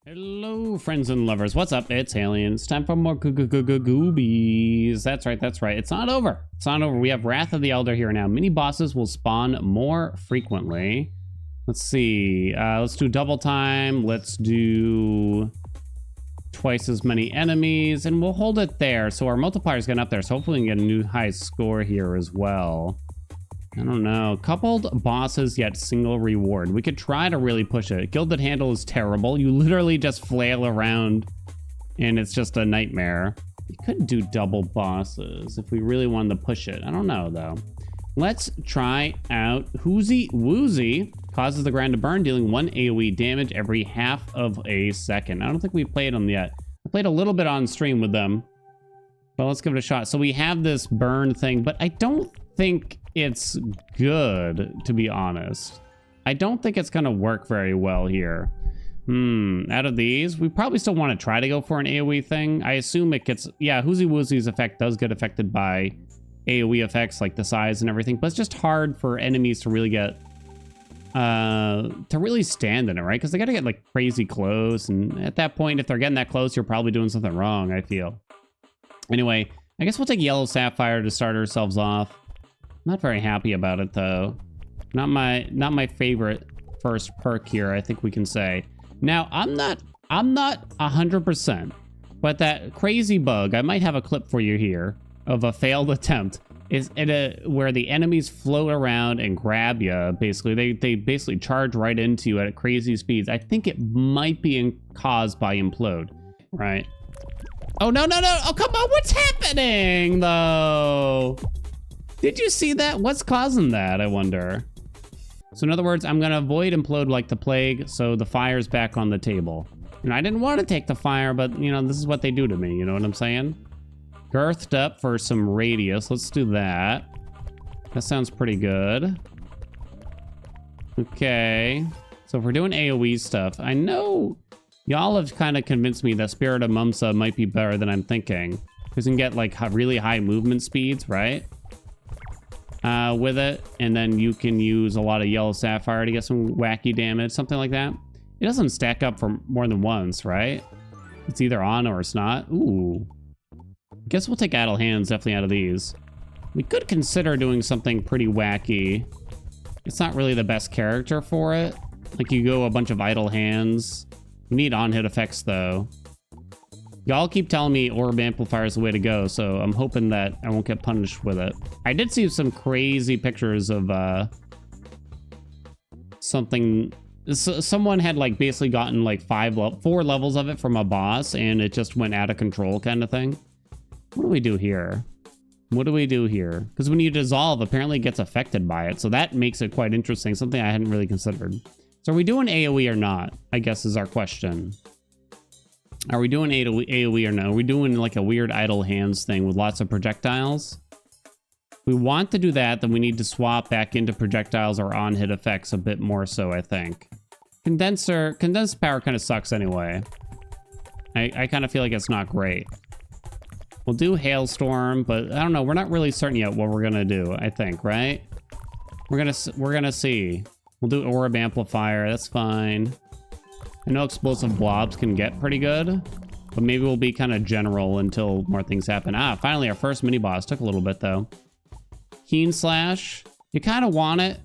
Hello, friends and lovers. What's up? It's Haelian. It's time for more Goobies. That's right. That's right. It's not over. It's not over. We have Wrath of the Elder here now. Mini bosses will spawn more frequently. Let's see. Let's do double time. Let's do twice as many enemies, and we'll hold it there. So our multiplier's getting up there. So hopefully we can get a new high score here as well. I don't know. Coupled bosses, yet single reward. We could try to really push it. Gilded Handle is terrible. You literally just flail around, and it's just a nightmare. We could do double bosses if we really wanted to push it. I don't know, though. Let's try out Woozy Woozy. Causes the ground to burn, dealing 1 AoE damage every half of a second. I don't think we've played them yet. I played a little bit on stream with them, but let's give it a shot. So we have this burn thing, but I don't think it's good, to be honest. I don't think it's gonna work very well here. Out of these, we probably still want to try to go for an AoE thing. I assume it gets, yeah, Woozy Woozy's effect does get affected by AoE effects like the size and everything, but it's just hard for enemies to really get to really stand in it, right? Because they gotta get like crazy close, and at that point, if they're getting that close, you're probably doing something wrong, I feel. Anyway, I guess we'll take Yellow Sapphire to start ourselves off. Not very happy about it though. Not my favorite first perk here, I think we can say. Now, I'm not 100%, but that crazy bug, I might have a clip for you here of a failed attempt, is where the enemies float around and grab you. Basically, they basically charge right into you at crazy speeds. I think it might be caused by Implode, right? Oh, no. Oh, come on. What's happening, though? Did you see that? What's causing that, I wonder? So in other words, I'm going to avoid Implode like the plague, so the fire's back on the table. And I didn't want to take the fire, but, you know, this is what they do to me. You know what I'm saying? Girthed up for some radius. Let's do that. That sounds pretty good. Okay. So if we're doing AoE stuff, I know y'all have kind of convinced me that Spirit of Mumsa might be better than I'm thinking. Because you can get like really high movement speeds, right? With it. And then you can use a lot of Yellow Sapphire to get some wacky damage, something like that. It doesn't stack up for more than once, right? It's either on or it's not. Ooh. Guess we'll take Idle Hands definitely out of these. We could consider doing something pretty wacky. It's not really the best character for it. Like you go a bunch of Idle Hands. We need on-hit effects though. Y'all keep telling me Orb Amplifier is the way to go, so I'm hoping that I won't get punished with it. I did see some crazy pictures of something. Someone had like basically gotten like 4 levels of it from a boss, and it just went out of control kind of thing. What do we do here? What do we do here? Because when you dissolve, apparently it gets affected by it. So that makes it quite interesting. Something I hadn't really considered. So are we doing AoE or not? I guess is our question. Are we doing AoE or no? Are we doing like a weird Idle Hands thing with lots of projectiles? If we want to do that, then we need to swap back into projectiles or on-hit effects a bit more so, I think. Condensed power kind of sucks anyway. I kind of feel like it's not great. We'll do Hailstorm, but I don't know. We're not really certain yet what we're gonna do, I think, right? We're gonna see. We'll do Orb Amplifier. That's fine. I know Explosive Blobs can get pretty good, but maybe we'll be kind of general until more things happen. Ah, finally, our first mini-boss. Took a little bit, though. Keen Slash. You kind of want it,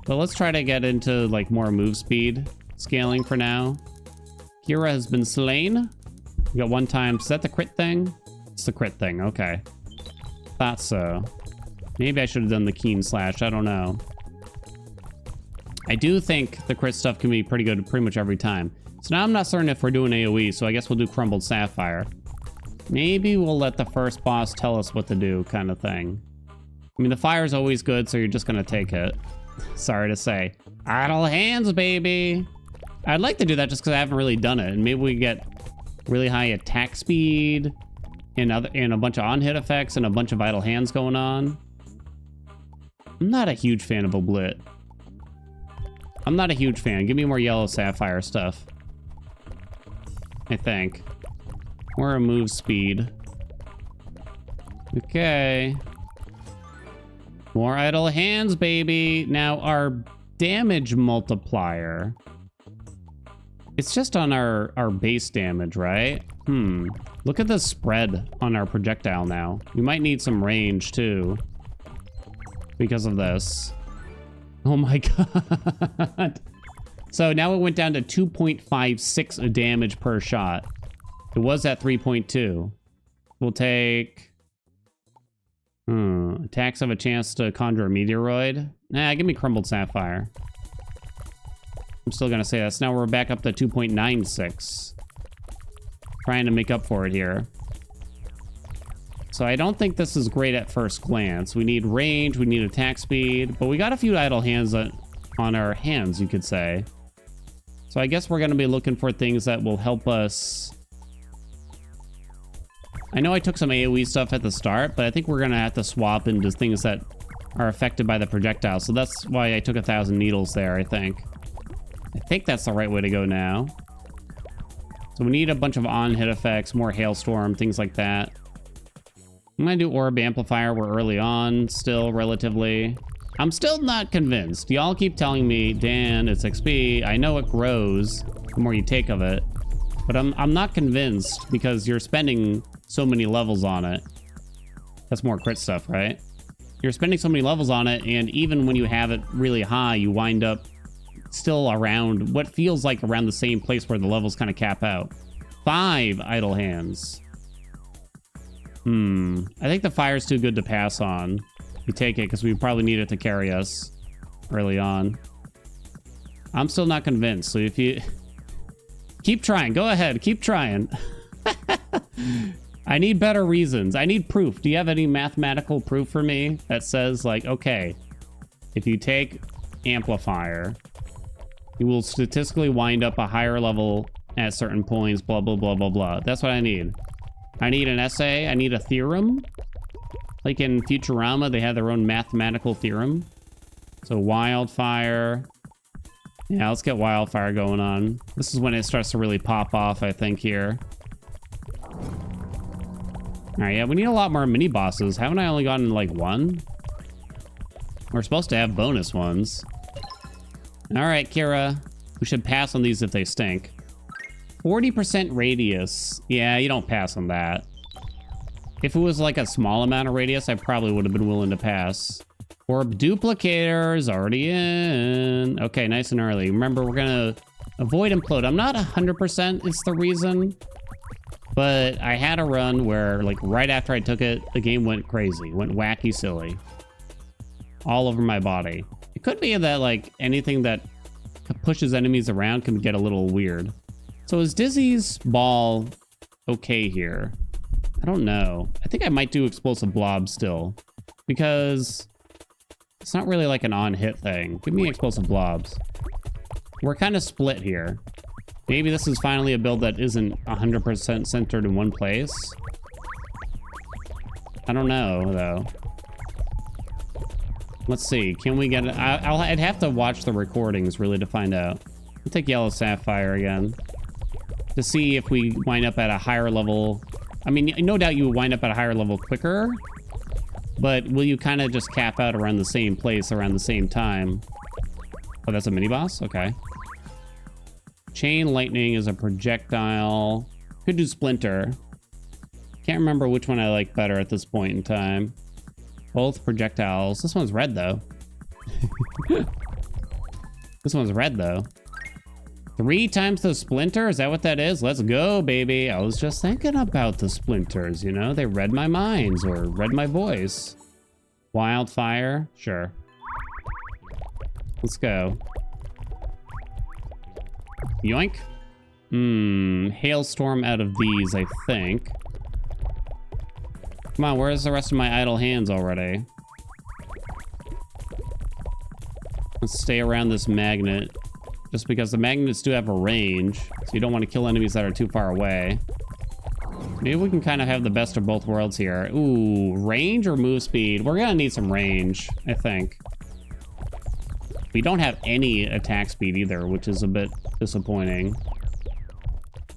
but let's try to get into, like, more move speed scaling for now. Kira has been slain. We got 1 time. Is that the crit thing? It's the crit thing, okay. Thought so. Maybe I should have done the Keen Slash, I don't know. I do think the crit stuff can be pretty good pretty much every time. So now I'm not certain if we're doing AoE, so I guess we'll do Crumbled Sapphire. Maybe we'll let the first boss tell us what to do, kind of thing. I mean, the fire's always good, so you're just gonna take it. Sorry to say. Idle Hands, baby! I'd like to do that just because I haven't really done it, and maybe we get really high attack speed, and a bunch of on-hit effects, and a bunch of Idle Hands going on. I'm not a huge fan of Oblit. I'm not a huge fan. Give me more Yellow Sapphire stuff. I think. Or a move speed. Okay. More Idle Hands, baby. Now, our damage multiplier It's just on our base damage, right? Look at the spread on our projectile now. We might need some range too because of this. Oh my god. So now it went down to 2.56 damage per shot. It was at 3.2. We'll take... attacks have a chance to conjure a meteoroid. Nah, give me crumbled sapphire. I'm still gonna say that. So now we're back up to 2.96. Trying to make up for it here. So I don't think this is great at first glance. We need range, we need attack speed, but we got a few idle hands on our hands, you could say. So I guess we're gonna be looking for things that will help us. I know I took some AoE stuff at the start, but I think we're gonna have to swap into things that are affected by the projectile. So that's why I took 1,000 needles there, I think. I think that's the right way to go now. So we need a bunch of on-hit effects, more hailstorm, things like that. I'm gonna do orb amplifier. We're early on still, relatively. I'm still not convinced. Y'all keep telling me, Dan, it's XP. I know it grows the more you take of it, but I'm not convinced because you're spending so many levels on it. That's more crit stuff, right? You're spending so many levels on it, and even when you have it really high, you wind up still around what feels like around the same place where the levels kind of cap out. 5 idle hands. I think the fire's too good to pass on. We take it because we probably need it to carry us early on. I'm still not convinced. So if you keep trying, go ahead, keep trying. I need better reasons. I need proof. Do you have any mathematical proof for me that says like, okay, if you take amplifier, you will statistically wind up a higher level at certain points, blah, blah, blah, blah, blah. That's what I need. I need an essay. I need a theorem. Like in Futurama, they have their own mathematical theorem. So wildfire. Yeah, let's get wildfire going on. This is when it starts to really pop off, I think, here. All right, yeah, we need a lot more mini bosses. Haven't I only gotten like one? We're supposed to have bonus ones. All right, Kira. We should pass on these if they stink. 40% radius. Yeah, you don't pass on that. If it was like a small amount of radius, I probably would have been willing to pass. Orb duplicator is already in. Okay, nice and early. Remember, we're gonna avoid implode. I'm not 100% it's the reason, but I had a run where like right after I took it, the game went crazy, went wacky silly. All over my body. It could be that like anything that pushes enemies around can get a little weird. So is Dizzy's ball okay here? I don't know. I think I might do explosive blob still because it's not really like an on-hit thing. Give me explosive blobs. We're kind of split here. Maybe this is finally a build that isn't 100% centered in one place. I don't know, though. Let's see. Can we get it? I'd have to watch the recordings really to find out. I'll take yellow sapphire again to see if we wind up at a higher level. I mean, no doubt you would wind up at a higher level quicker, but will you kind of just cap out around the same place around the same time? Oh, that's a mini boss? Okay. Chain lightning is a projectile. Could do splinter. Can't remember which one I like better at this point in time. Both projectiles. This one's red, though. This one's red, though. 3 times the splinter? Is that what that is? Let's go, baby. I was just thinking about the splinters, you know? They read my minds or read my voice. Wildfire? Sure. Let's go. Yoink. Hailstorm out of these, I think. Come on, where's the rest of my idle hands already? Let's stay around this magnet. Just because the magnets do have a range, so you don't want to kill enemies that are too far away. Maybe we can kind of have the best of both worlds here. Ooh, range or move speed? We're gonna need some range, I think. We don't have any attack speed either, which is a bit disappointing.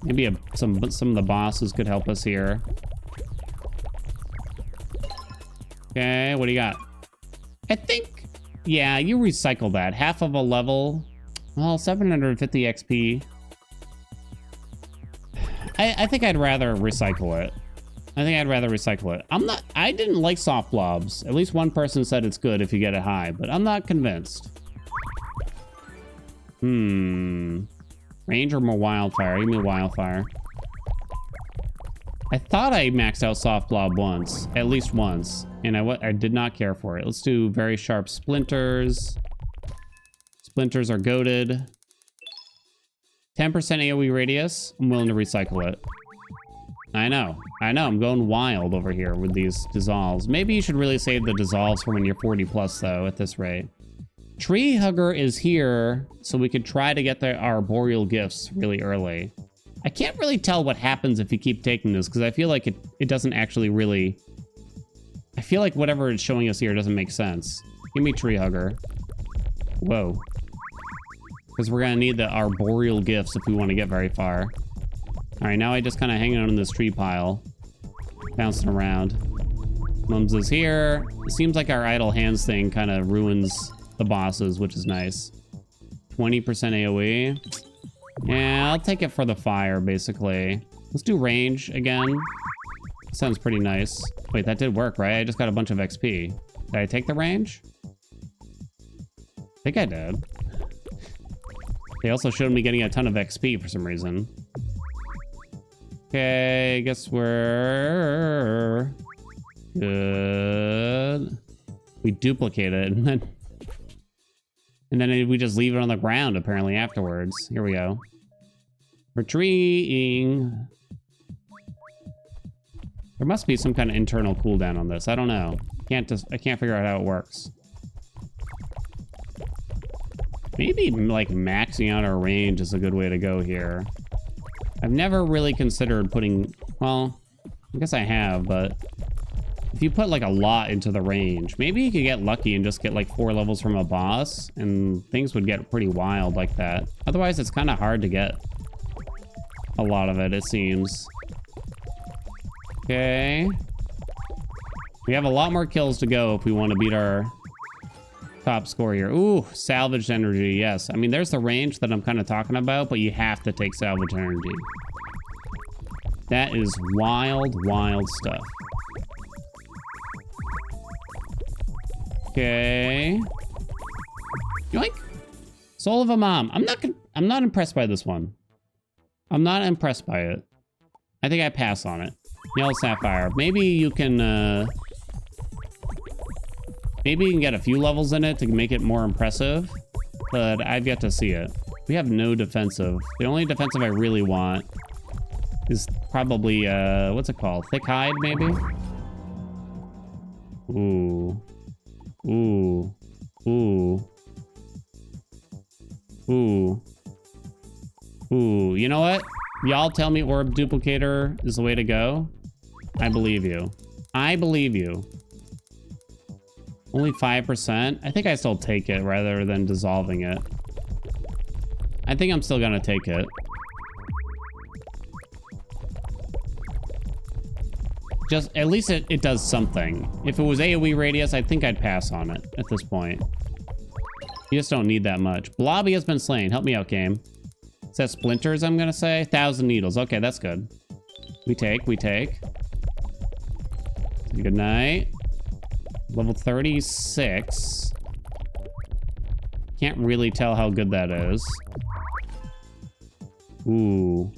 Maybe some of the bosses could help us here. Okay, what do you got? I think, yeah, you recycle that. Half of a level. Well, 750 XP. I think I'd rather recycle it. I didn't like soft blobs. At least one person said it's good if you get it high, but I'm not convinced. Range or more wildfire? Give me wildfire. I thought I maxed out soft blob once, at least once, and I did not care for it. Let's do very sharp splinters. Splinters are goated. 10% AoE radius. I'm willing to recycle it. I know. I'm going wild over here with these dissolves. Maybe you should really save the dissolves for when you're 40 plus, though, at this rate. Tree Hugger is here, so we could try to get the arboreal gifts really early. I can't really tell what happens if you keep taking this, because I feel like it doesn't actually really... I feel like whatever it's showing us here doesn't make sense. Give me Tree Hugger. Whoa. Because we're going to need the arboreal gifts if we want to get very far. Alright, now I just kind of hang out on this tree pile. Bouncing around. Mums is here. It seems like our idle hands thing kind of ruins the bosses, which is nice. 20% AoE. Yeah, I'll take it for the fire, basically. Let's do range again. Sounds pretty nice. Wait, that did work, right? I just got a bunch of XP. Did I take the range? I think I did. They also showed me getting a ton of XP for some reason. Okay, I guess we're good. We duplicate it and then we just leave it on the ground apparently afterwards. Here we go. Retreating. There must be some kind of internal cooldown on this. I don't know. I can't figure out how it works. Maybe like maxing out our range is a good way to go here. I've never really considered putting, well, I guess I have, but if you put like a lot into the range, maybe you could get lucky and just get like 4 levels from a boss and things would get pretty wild like that. Otherwise, it's kind of hard to get a lot of it seems. Okay. We have a lot more kills to go if we want to beat our top score here. Ooh, salvaged energy, yes. I mean, there's the range that I'm kind of talking about, but you have to take salvaged energy. That is wild, wild stuff. Okay. Yoink. Soul of a Mom. I'm not impressed by this one. I'm not impressed by it. I think I pass on it. Yellow Sapphire. Maybe you can get a few levels in it to make it more impressive, but I've yet to see it. We have no defensive. The only defensive I really want is probably, what's it called? Thick Hide, maybe? Ooh. Ooh. Ooh. Ooh. Ooh. You know what? Y'all tell me Orb Duplicator is the way to go. I believe you. I believe you. Only 5%? I think I still take it rather than dissolving it. I think I'm still gonna take it. Just, at least it does something. If it was AoE radius, I think I'd pass on it at this point. You just don't need that much. Blobby has been slain. Help me out, game. Is that splinters, I'm gonna say? 1,000 needles. Okay, that's good. We take. Good night. Level 36. Can't really tell how good that is. Ooh.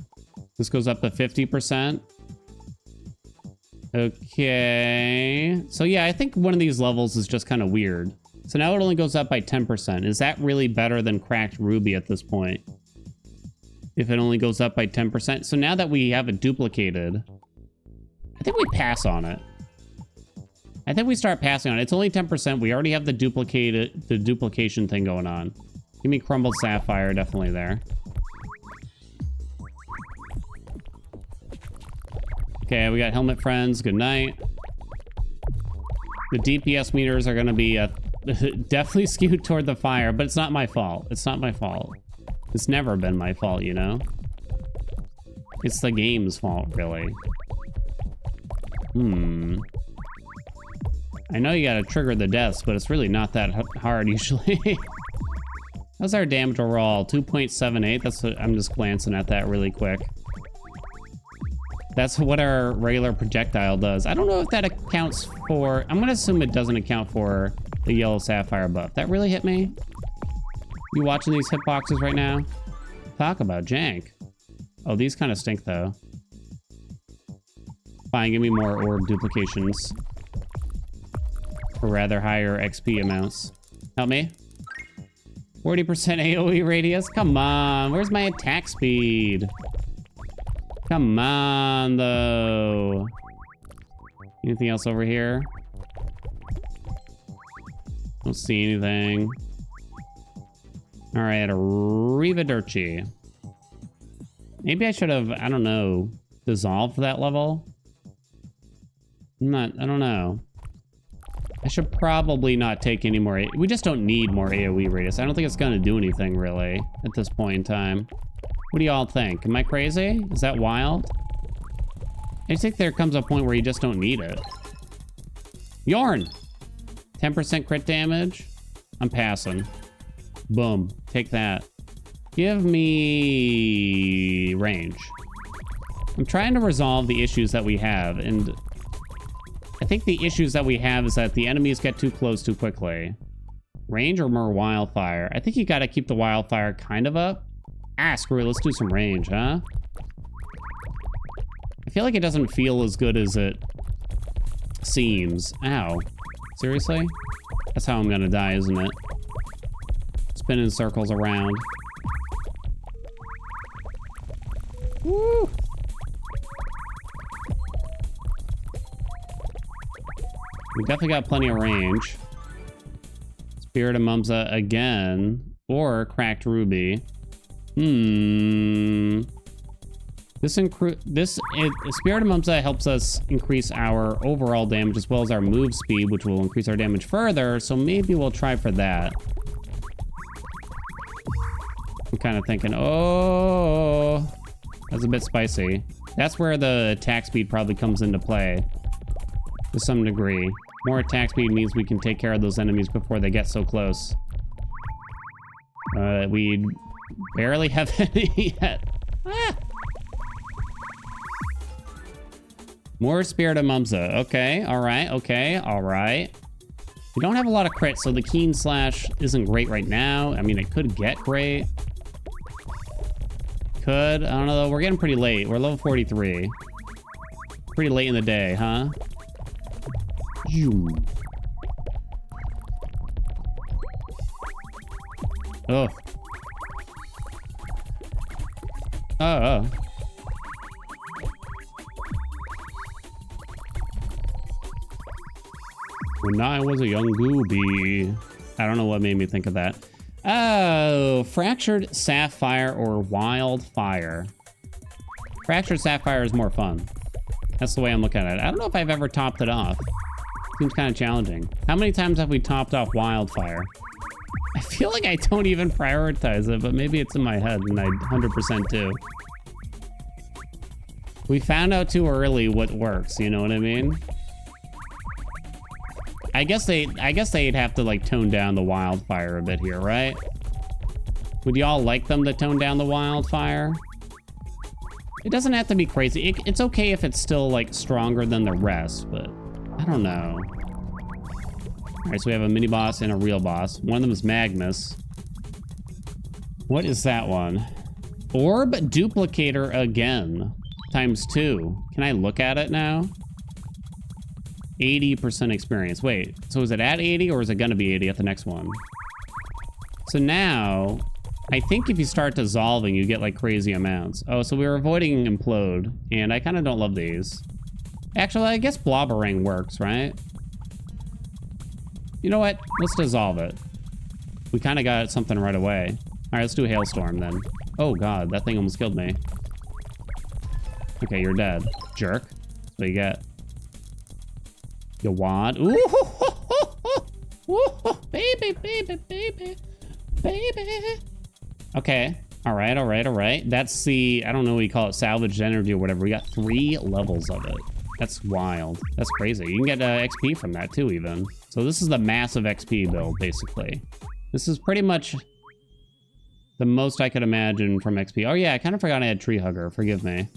This goes up to 50%. Okay. So yeah, I think one of these levels is just kind of weird. So now it only goes up by 10%. Is that really better than Cracked Ruby at this point? If it only goes up by 10%. So now that we have it duplicated, I think we pass on it. I think we start passing on it. It's only 10%. We already have the duplication thing going on. Give me Crumbled Sapphire, definitely there. Okay, we got Helmet Friends. Good night. The DPS meters are going to be definitely skewed toward the fire, but it's not my fault. It's not my fault. It's never been my fault, you know? It's the game's fault, really. I know you gotta trigger the deaths, but it's really not that hard usually. How's our damage overall? 2.78. That's what I'm just glancing at that really quick. That's what our regular projectile does. I don't know if that accounts for... I'm going to assume it doesn't account for the yellow sapphire buff. That really hit me? You watching these hitboxes right now? Talk about jank. Oh, these kind of stink, though. Fine, give me more orb duplications. For rather higher XP amounts. Help me. 40% AoE radius? Come on, where's my attack speed? Come on, though. Anything else over here? Don't see anything. All right, arrivederci. Maybe I should have, I don't know, dissolved that level. I don't know. I should probably not take any more. We just don't need more AoE radius. I don't think it's going to do anything, really, at this point in time. What do y'all think? Am I crazy? Is that wild? I think there comes a point where you just don't need it. Yarn! 10% crit damage? I'm passing. Boom. Take that. Give me range. I'm trying to resolve the issues that we have, and I think the issues that we have is that the enemies get too close too quickly. Range or more wildfire? I think you gotta keep the wildfire kind of up. Ah, screw it. Let's do some range, huh? I feel like it doesn't feel as good as it seems. Ow. Seriously? That's how I'm gonna die, isn't it? Spinning circles around. Woo! We definitely got plenty of range. Spirit of Mumsa again. Or Cracked Ruby. Spirit of Mumsa helps us increase our overall damage as well as our move speed, which will increase our damage further, so maybe we'll try for that. I'm kind of thinking, oh, that's a bit spicy. That's where the attack speed probably comes into play to some degree. More attack speed means we can take care of those enemies before they get so close. We barely have any yet. Ah! More Spirit of Mumsa. Okay, all right, okay, all right. We don't have a lot of crits, so the Keen Slash isn't great right now. I mean, it could get great. Could. I don't know. We're getting pretty late. We're level 43. Pretty late in the day, huh? Oh. Oh. When I was a young Goobie. I don't know what made me think of that. Oh, Fractured Sapphire or Wildfire. Fractured Sapphire is more fun. That's the way I'm looking at it. I don't know if I've ever topped it off. Seems kind of challenging. How many times have we topped off Wildfire? I feel like I don't even prioritize it, but maybe it's in my head and I 100% do. We found out too early what works, you know what I mean? I guess they'd have to like tone down the Wildfire a bit here, right? Would y'all like them to tone down the Wildfire? It doesn't have to be crazy. It's okay if it's still like stronger than the rest, but I don't know. All right, so we have a mini boss and a real boss. One of them is Magnus. What is that one? Orb Duplicator again. ×2. Can I look at it now? 80% experience. Wait, so is it at 80 or is it gonna be 80 at the next one? So now, I think if you start dissolving, you get like crazy amounts. Oh, so we were avoiding Implode, and I kind of don't love these. Actually, I guess Blobberang works, right? You know what? Let's dissolve it. We kind of got something right away. All right, let's do a Hailstorm then. Oh God, that thing almost killed me. Okay, you're dead, jerk. That's what you get. You wad. Ooh, ooh, baby, baby, baby, baby. Okay. All right, all right, all right. That's the, I don't know what you call it, salvaged energy or whatever. We got 3 levels of it. That's wild. That's crazy. You can get XP from that too, even. So this is the massive XP build, basically. This is pretty much the most I could imagine from XP. Oh yeah, I kind of forgot I had Tree Hugger. Forgive me.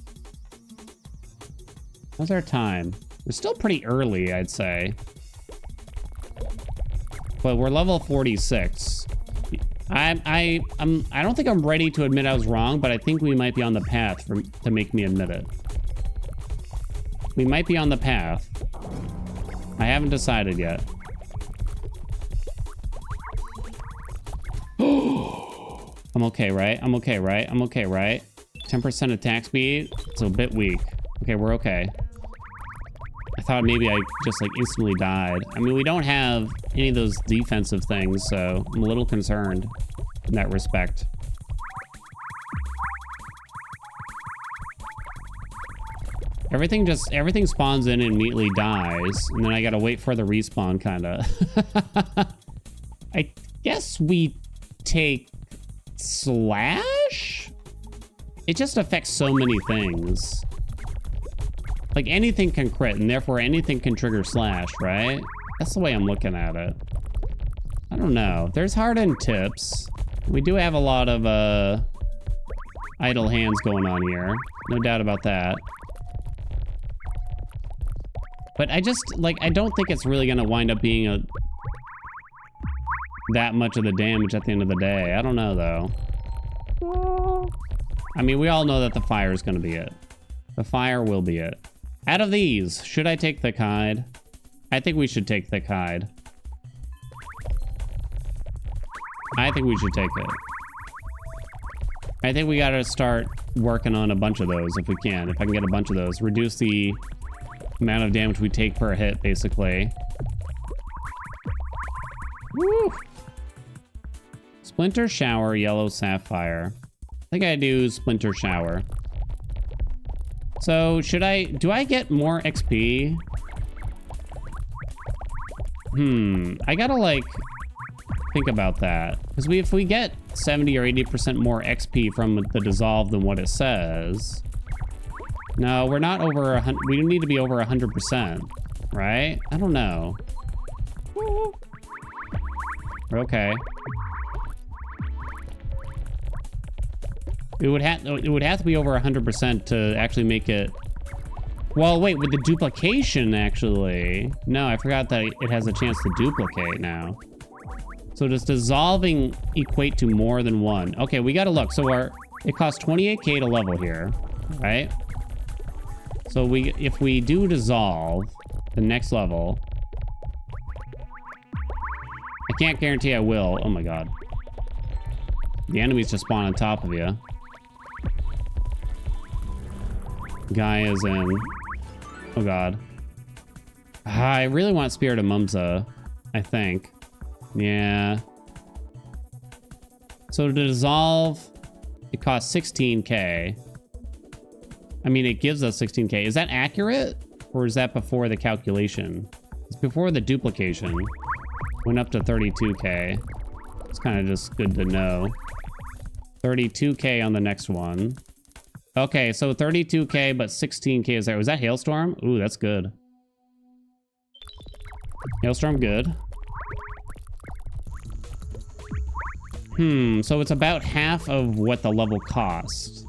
How's our time? We're still pretty early, I'd say. But we're level 46. I don't think I'm ready to admit I was wrong, but I think we might be on the path to make me admit it. We might be on the path. I haven't decided yet. I'm okay, right? I'm okay, right? I'm okay, right? 10% attack speed? It's a bit weak. Okay, we're okay. I thought maybe I just like instantly died. I mean, we don't have any of those defensive things, so I'm a little concerned in that respect. Everything spawns in and immediately dies, and then I gotta wait for the respawn, kinda. I guess we take slash? It just affects so many things. Like anything can crit, and therefore anything can trigger slash, right? That's the way I'm looking at it. I don't know. There's hardened tips. We do have a lot of idle hands going on here. No doubt about that. But I just, like, I don't think it's really gonna wind up being that much of the damage at the end of the day. I don't know, though. I mean, we all know that the fire is gonna be it. The fire will be it. Out of these, should I take Thick Hide? I think we should take Thick Hide. I think we should take it. I think we gotta start working on a bunch of those if we can. If I can get a bunch of those. Reduce the amount of damage we take per hit, basically. Woo! Splinter Shower, Yellow Sapphire. I think I do Splinter Shower. So, do I get more XP? I gotta, like, think about that. Because if we get 70 or 80% more XP from the dissolve than what it says... No, we're not over 100. We need to be over 100%, right? I don't know. We're okay. It would have to be over 100% to actually make it. Well, wait, with the duplication, actually. No, I forgot that it has a chance to duplicate now. So does dissolving equate to more than one? Okay, we gotta look. So it costs 28k to level here, right? So if we do dissolve the next level, I can't guarantee I will. Oh my god. The enemies just spawn on top of you. Guy is in. Oh god. I really want Spirit of Mumsa, I think. Yeah. So to dissolve, it costs 16k. I mean, it gives us 16k. Is that accurate? Or is that before the calculation? It's before the duplication. Went up to 32k. It's kind of just good to know. 32k on the next one. Okay, so 32k, but 16k is there. Was that Hailstorm? Ooh, that's good. Hailstorm, good. So it's about half of what the level cost.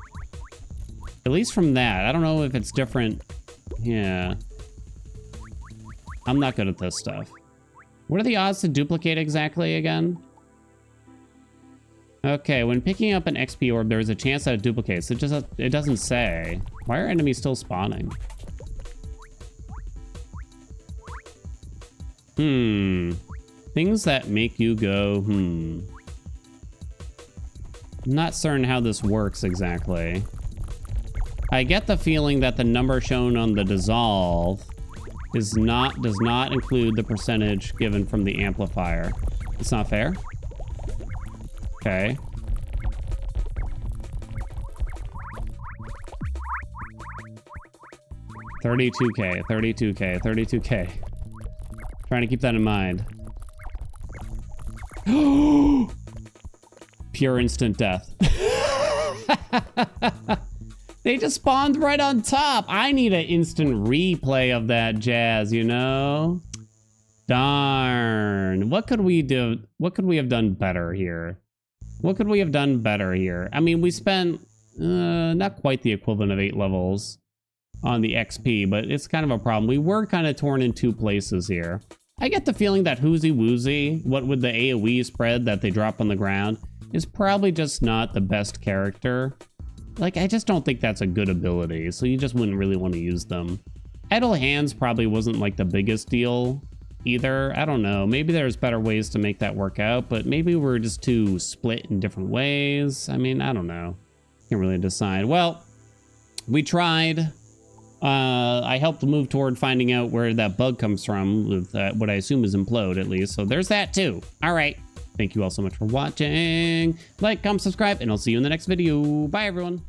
At least from that. I don't know if it's different. Yeah. I'm not good at this stuff. What are the odds to duplicate exactly again? Okay, when picking up an XP orb, there's a chance that it duplicates. It doesn't say. Why are enemies still spawning? Things that make you go, I'm not certain how this works exactly. I get the feeling that the number shown on the dissolve does not include the percentage given from the amplifier. It's not fair? Okay. $32k, $32k, $32k. Trying to keep that in mind. Pure instant death. They just spawned right on top. I need an instant replay of that jazz, you know? Darn. What could we do? What could we have done better here? What could we have done better here? I mean, we spent not quite the equivalent of 8 levels on the XP, but it's kind of a problem. We were kind of torn in two places here. I get the feeling that Woozy Woozy, what with the AoE spread that they drop on the ground, is probably just not the best character. Like, I just don't think that's a good ability, so you just wouldn't really want to use them. Idle Hands probably wasn't like the biggest deal either. I don't know. Maybe there's better ways to make that work out, but maybe we're just too split in different ways. I mean, I don't know. Can't really decide. Well, we tried. I helped move toward finding out where that bug comes from with what I assume is implode, at least. So there's that too. All right. Thank you all so much for watching. Like, comment, subscribe, and I'll see you in the next video. Bye, everyone.